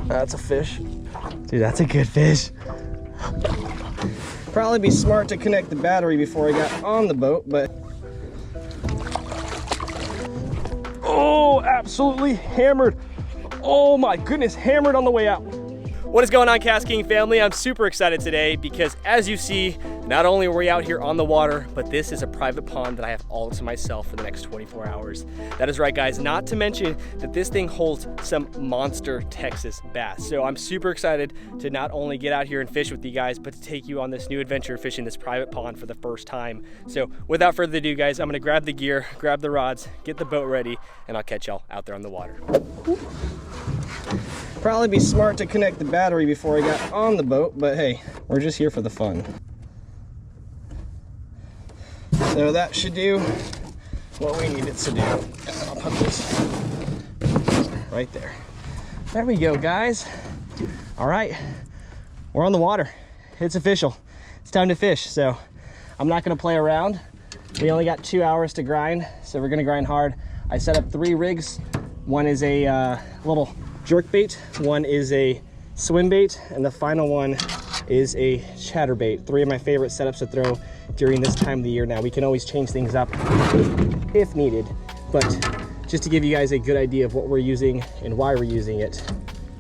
That's a fish. Dude, that's a good fish. Probably be smart to connect the battery before I got on the boat, but... Oh, absolutely hammered. Oh my goodness, hammered on the way out. What is going on, KastKing family? I'm super excited today because as you see, not only are we out here on the water, but this is a private pond that I have all to myself for the next 24 hours. That is right, guys, not to mention that this thing holds some monster Texas bass. So I'm super excited to not only get out here and fish with you guys, but to take you on this new adventure fishing this private pond for the first time. So without further ado, guys, I'm gonna grab the gear, grab the rods, get the boat ready, and I'll catch y'all out there on the water. Probably be smart to connect the battery before I got on the boat, but hey, we're just here for the fun. So that should do what we need it to do. I'll put this right there. There we go, guys. All right, we're on the water. It's official. It's time to fish. So I'm not gonna play around. We only got 2 hours to grind, so we're gonna grind hard. I set up 3 rigs. One is a little jerkbait, one is a swimbait, and the final one is a chatterbait. 3 of my favorite setups to throw during this time of the year. Now we can always change things up if needed, but just to give you guys a good idea of what we're using and why we're using it.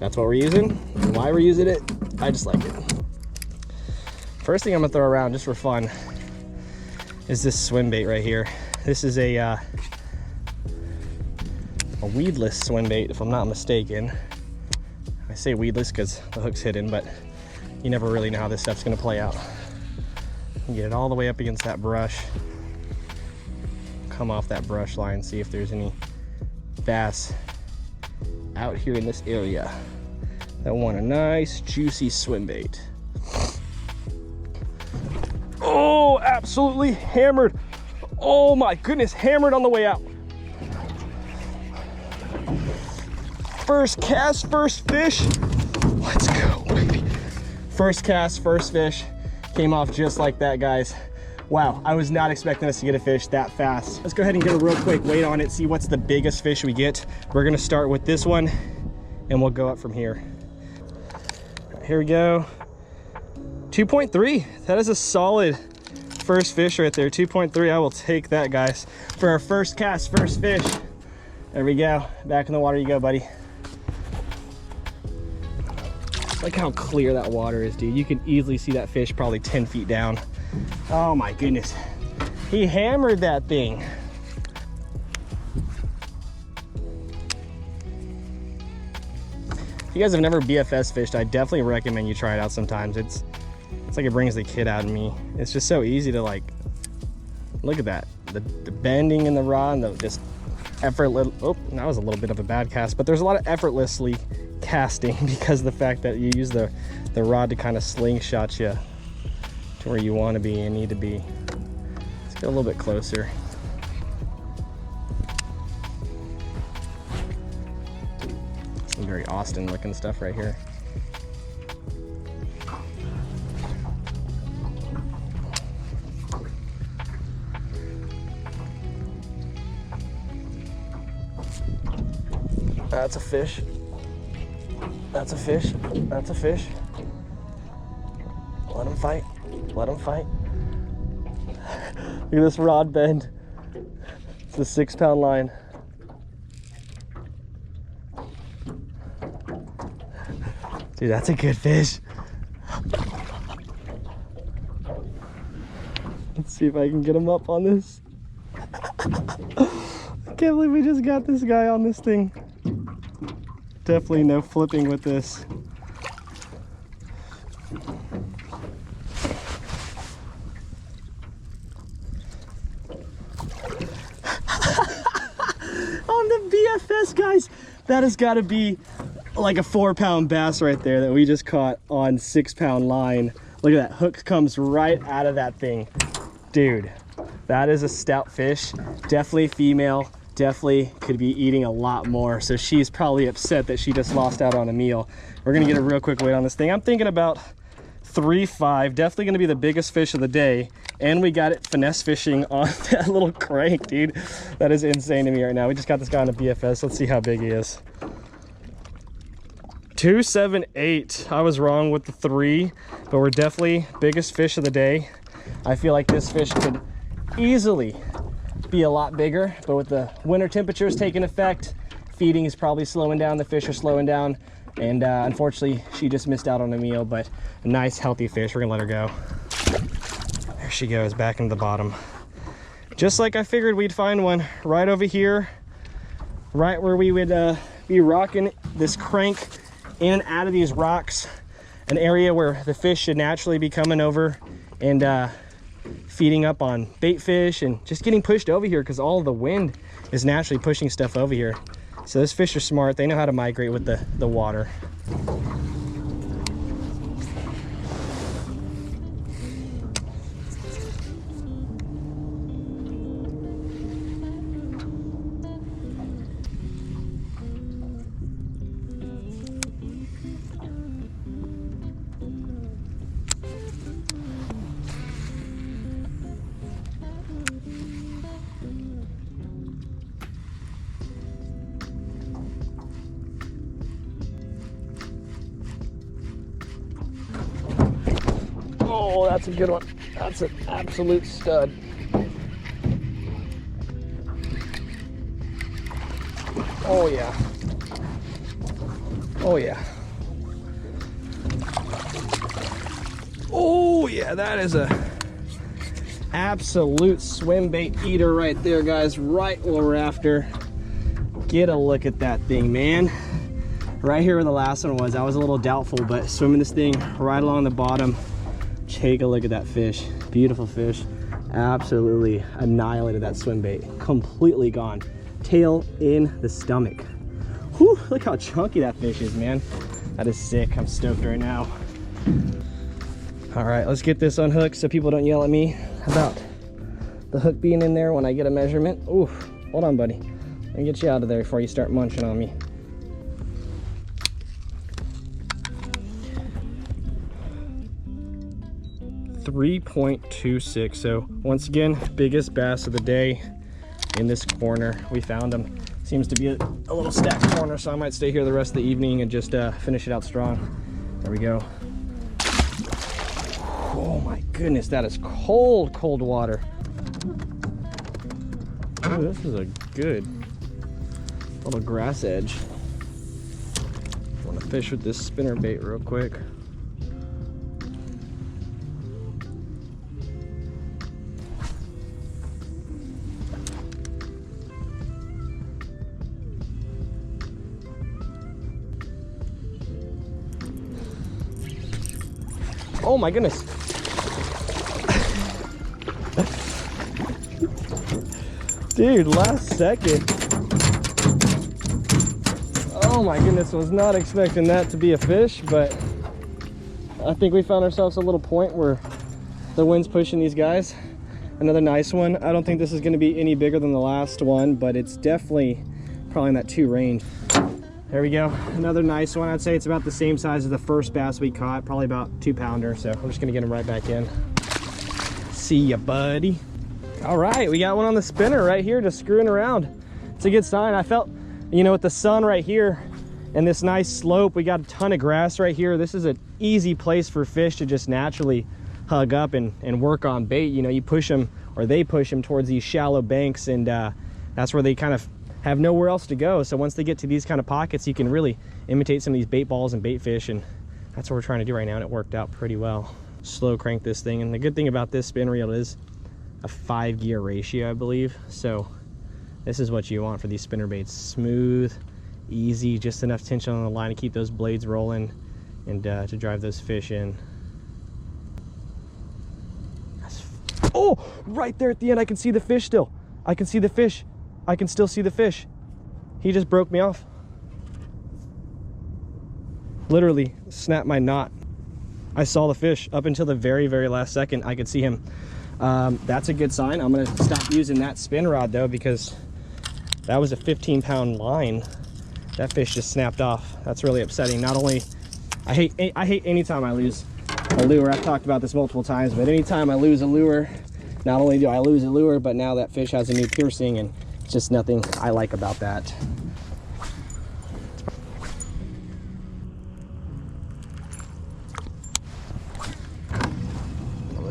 That's what we're using and why we're using it. I just like it. First thing I'm gonna throw around just for fun is this swimbait right here. This is a weedless swimbait, if I'm not mistaken. I say weedless because the hook's hidden, but you never really know how this stuff's gonna play out. You get it all the way up against that brush, come off that brush line, see if there's any bass out here in this area that want a nice juicy swimbait. Oh, absolutely hammered. Oh my goodness, hammered on the way out. First cast, first fish. Let's go, baby. First cast, first fish. Came off just like that, guys. Wow, I was not expecting us to get a fish that fast. Let's go ahead and get a real quick weight on it, see what's the biggest fish we get. We're gonna start with this one and we'll go up from here. Here we go. 2.3, that is a solid first fish right there. 2.3, I will take that, guys. For our first cast, first fish. There we go, back in the water you go, buddy. Look how clear that water is, dude. You can easily see that fish probably 10 feet down. Oh my goodness. He hammered that thing. If you guys have never B.A.S.S fished, I definitely recommend you try it out sometimes. It's like it brings the kid out in me. It's just so easy to, like, look at that. The bending in the rod and the just effortless. Oh, that was a little bit of a bad cast, but there's a lot of effortlessly casting because of the fact that you use the rod to kind of slingshot you to where you want to be and need to be. Let's get a little bit closer. Some very Austin looking stuff right here. That's a fish. That's a fish. That's a fish. Let him fight. Let him fight. Look at this rod bend. It's a 6-pound line. Dude, that's a good fish. Let's see if I can get him up on this. I can't believe we just got this guy on this thing. Definitely no flipping with this. On the B.A.S.S, guys, that has got to be like a 4-pound bass right there that we just caught on 6-pound line. Look at that, hook comes right out of that thing. Dude, that is a stout fish, definitely female. Definitely could be eating a lot more, so she's probably upset that she just lost out on a meal. We're gonna get a real quick weight on this thing. I'm thinking about 3.5, definitely gonna be the biggest fish of the day, and we got it finesse fishing on that little crank, dude. That is insane to me right now. We just got this guy on a B.A.S.S. Let's see how big he is. 278. I was wrong with the 3, but we're definitely biggest fish of the day. I feel like this fish could easily be a lot bigger, but with the winter temperatures taking effect, feeding is probably slowing down, the fish are slowing down, and unfortunately she just missed out on a meal, but a nice healthy fish. We're gonna let her go. There she goes, back into the bottom. Just like I figured we'd find one, right over here, right where we would be rocking this crank in and out of these rocks, an area where the fish should naturally be coming over and feeding up on bait fish and just getting pushed over here because all the wind is naturally pushing stuff over here. So those fish are smart. They know how to migrate with the water. Oh, that's a good one. That's an absolute stud. Oh yeah. Oh yeah. Oh yeah, that is a absolute swim bait eater right there, guys. Right what we're after. Get a look at that thing, man. Right here where the last one was, I was a little doubtful, but swimming this thing right along the bottom. Take a look at that fish. Beautiful fish. Absolutely annihilated that swim bait. Completely gone. Tail in the stomach. Whew, look how chunky that fish is, man. That is sick. I'm stoked right now. All right, let's get this unhooked so people don't yell at me about the hook being in there when I get a measurement. Ooh, hold on, buddy. Let me get you out of there before you start munching on me. .26. So once again, biggest bass of the day in this corner. We found him. Seems to be a little stacked corner, so I might stay here the rest of the evening and just finish it out strong. There we go. Oh my goodness, that is cold, cold water. Ooh, this is a good little grass edge. I want to fish with this spinner bait real quick. Oh my goodness. Dude, last second. Oh my goodness, was not expecting that to be a fish, but I think we found ourselves a little point where the wind's pushing these guys. Another nice one. I don't think this is going to be any bigger than the last one, but it's definitely probably in that 2 range. There we go, another nice one. I'd say it's about the same size as the first bass we caught, probably about 2-pounder. So I'm just gonna get him right back in. See ya, buddy. All right, we got one on the spinner right here, just screwing around. It's a good sign. I felt, you know, with the sun right here and this nice slope, we got a ton of grass right here. This is an easy place for fish to just naturally hug up and work on bait. You know, you push them, or they push them towards these shallow banks, and that's where they kind of have nowhere else to go. So once they get to these kind of pockets, you can really imitate some of these bait balls and bait fish, and that's what we're trying to do right now, and it worked out pretty well. Slow crank this thing, and the good thing about this spin reel is a 5-gear ratio, I believe. So this is what you want for these spinner baits. Smooth, easy, just enough tension on the line to keep those blades rolling and to drive those fish in. Oh, right there at the end, I can see the fish still. I can see the fish. I can still see the fish. He just broke me off. Literally snapped my knot. I saw the fish up until the very, very last second. I could see him. That's a good sign. I'm gonna stop using that spin rod though, because that was a 15-pound line. That fish just snapped off. That's really upsetting. Not only, I hate anytime I lose a lure. I've talked about this multiple times, but anytime I lose a lure, not only do I lose a lure, but now that fish has a new piercing, and it's just nothing I like about that.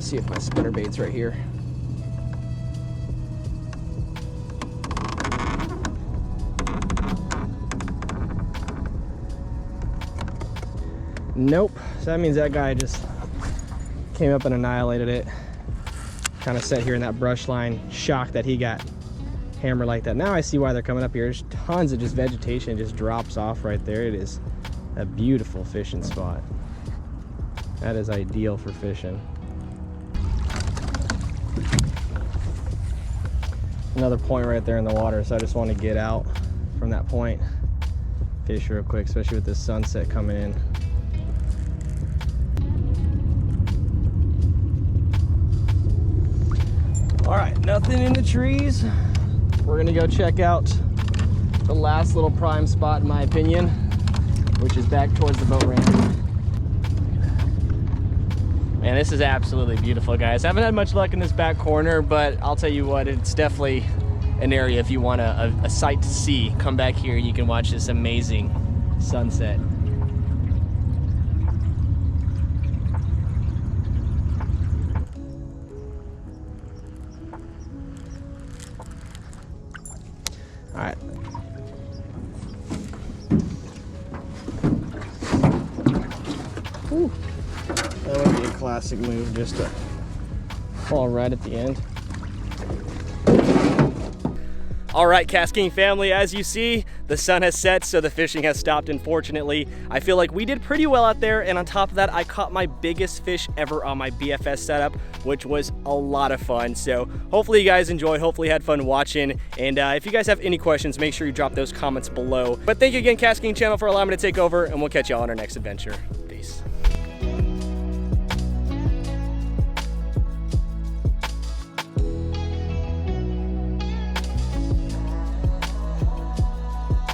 Let's see if my spinnerbait's right here. Nope. So that means that guy just came up and annihilated it. Kind of sat here in that brush line, shocked that he got hammered like that. Now I see why they're coming up here. There's tons of just vegetation, just drops off right there. It is a beautiful fishing spot. That is ideal for fishing. Another point right there in the water, so I just want to get out from that point, fish real quick, especially with this sunset coming in. All right, nothing in the trees. We're gonna go check out the last little prime spot, in my opinion, which is back towards the boat ramp. Man, this is absolutely beautiful, guys. I haven't had much luck in this back corner, but I'll tell you what, it's definitely an area if you want a sight to see. Come back here, you can watch this amazing sunset. All right. Whew. That would be a classic move, just to fall right at the end. All right, KastKing family, as you see, the sun has set, so the fishing has stopped, unfortunately. I feel like we did pretty well out there, and on top of that, I caught my biggest fish ever on my B.A.S.S setup, which was a lot of fun. So hopefully you guys enjoyed, hopefully you had fun watching, and if you guys have any questions, make sure you drop those comments below. But thank you again, KastKing channel, for allowing me to take over, and we'll catch y'all on our next adventure. Peace.